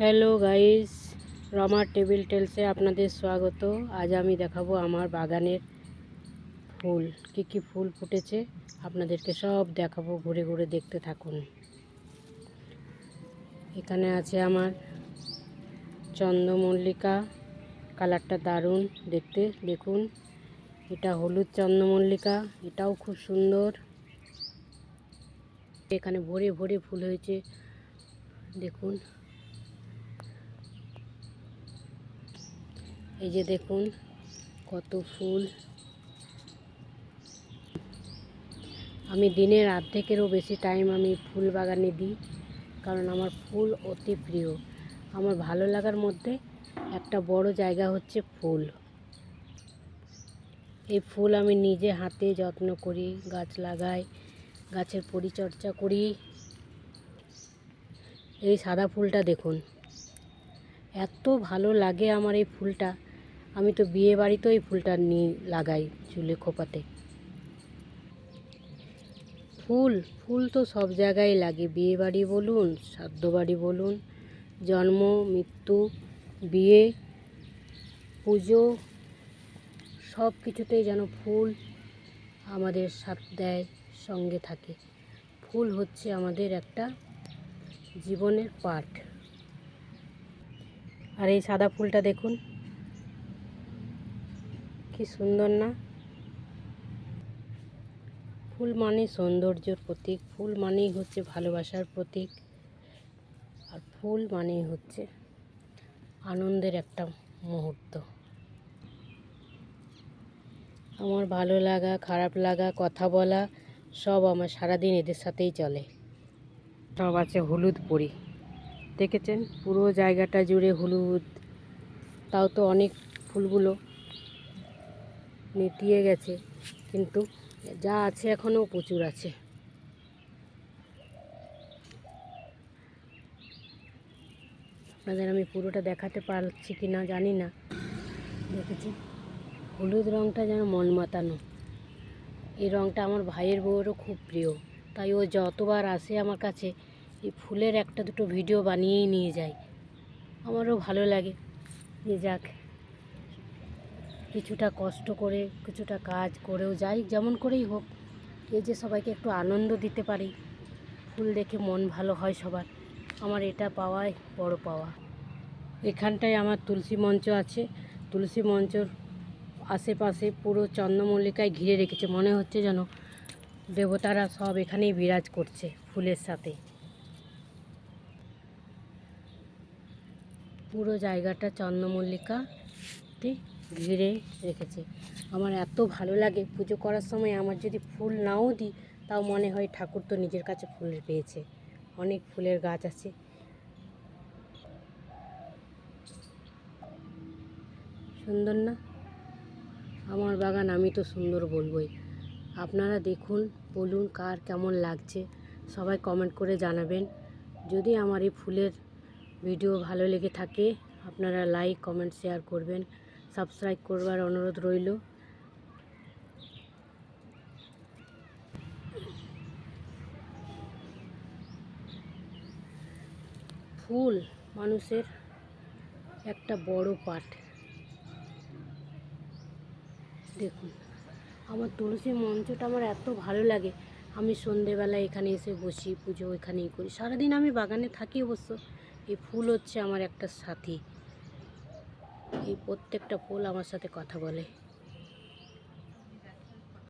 Hello guys, রমার table টেলসে আপনাদের স্বাগত। আজ আমি দেখাবো আমার বাগানের ফুল, কি ফুল ফুটেছে আপনাদেরকে সব দেখাবো। ঘুরে ঘুরে দেখতে থাকুন। এখানে আছে আমার চন্দ্রমল্লিকা, কালারটা দারুণ দেখতে। দেখুন, এটা হলুদ চন্দ্রমল্লিকা, এটাও খুব সুন্দর। এখানে ভরে ভরে ফুল হয়েছে, দেখুন। এই যে দেখুন কত ফুল। আমি দিনের অর্ধেকেরও বেশি টাইম আমি ফুল বাগানে দিই, কারণ আমার ফুল অতি প্রিয়। আমার ভালো লাগার মধ্যে একটা বড় জায়গা হচ্ছে ফুল। এই ফুল আমি নিজে হাতে যত্ন করি, গাছ লাগাই, গাছের পরিচর্যা করি। এই সাদা ফুলটা দেখুন, এত ভালো লাগে আমার এই ফুলটা। আমি তো বিয়ে বাড়িতেও এই ফুলটা নিয়ে লাগাই চুলে খোপাতে। ফুল ফুল তো সব জায়গায় লাগে, বিয়ে বাড়ি বলুন, শ্রাদ্ধ বাড়ি বলুন, জন্ম মৃত্যু, বিয়ে, পুজো, সব কিছুতেই যেন ফুল আমাদের সাথ দেয়, সঙ্গে থাকে। ফুল হচ্ছে আমাদের একটা জীবনের পার্ট। আর এই সাদা ফুলটা দেখুন, কি সুন্দর না? ফুল মানে সৌন্দর্যের প্রতীক, ফুল মানেই হচ্ছে ভালোবাসার প্রতীক, আর ফুল মানেই হচ্ছে আনন্দের একটা মুহূর্ত। আমার ভালো লাগা, খারাপ লাগা, কথা বলা সব আমার সারাদিন এদের সাথেই চলে। সব আছে হলুদ পরি, দেখেছেন পুরো জায়গাটা জুড়ে হলুদ। তাও তো অনেক ফুলগুলো নেতিয়ে গেছে, কিন্তু যা আছে এখনও প্রচুর আছে। আপনাদের আমি পুরোটা দেখাতে পারছি কি না জানি না। দেখেছেন হলুদ রঙটা যেন মন মাতানো। এই রঙটা আমার ভাইয়ের বউয়েরও খুব প্রিয়, তাই ও যতবার আসে আমার কাছে এই ফুলের একটা দুটো ভিডিও বানিয়েই নিয়ে যায়। আমারও ভালো লাগে যে যাক, কিছুটা কষ্ট করে, কিছুটা কাজ করেও যাই, যেমন করেই হোক, এই যে সবাইকে একটু আনন্দ দিতে পারি। ফুল দেখে মন ভালো হয় সবার। আমার এটা পাওয়াই বড় পাওয়া। এখানটায় আমার তুলসী মঞ্চ আছে। তুলসী মঞ্চর আশেপাশে পুরো চন্দ্রমল্লিকায় ঘিরে রেখেছে, মনে হচ্ছে যেন দেবতারা সব এখানেই বিরাজ করছে ফুলের সাথে। পুরো জায়গাটা চন্দ্রমল্লিকাতে ঘিরে রেখেছে। আমার এত ভালো লাগে, পুজো করার সময় আমার যদি ফুল নাও দিই, তাও মনে হয় ঠাকুর তো নিজের কাছে ফুল পেয়েছে। অনেক ফুলের গাছ আছে, সুন্দর না? আমার বাগান আমি তো সুন্দর বলবই। আপনারা দেখুন, বলুন কার কেমন লাগছে, সবাই কমেন্ট করে জানাবেন। যদি আমার এই ফুলের ভিডিও ভালো লেগে থাকে, আপনারা লাইক, কমেন্ট, শেয়ার করবেন, সাবস্ক্রাইব করবার অনুরোধ রইল। ফুল মানুষের একটা বড় পার্ট। দেখুন আমার তুলসী মঞ্চটা আমার এত ভালো লাগে। আমি সন্ধেবেলায় এখানে এসে বসি, পুজো এখানেই করি। সারাদিন আমি বাগানে থাকি অবশ্য। এই ফুল হচ্ছে আমার একটা সাথী। এই প্রত্যেকটা ফুল আমার সাথে কথা বলে।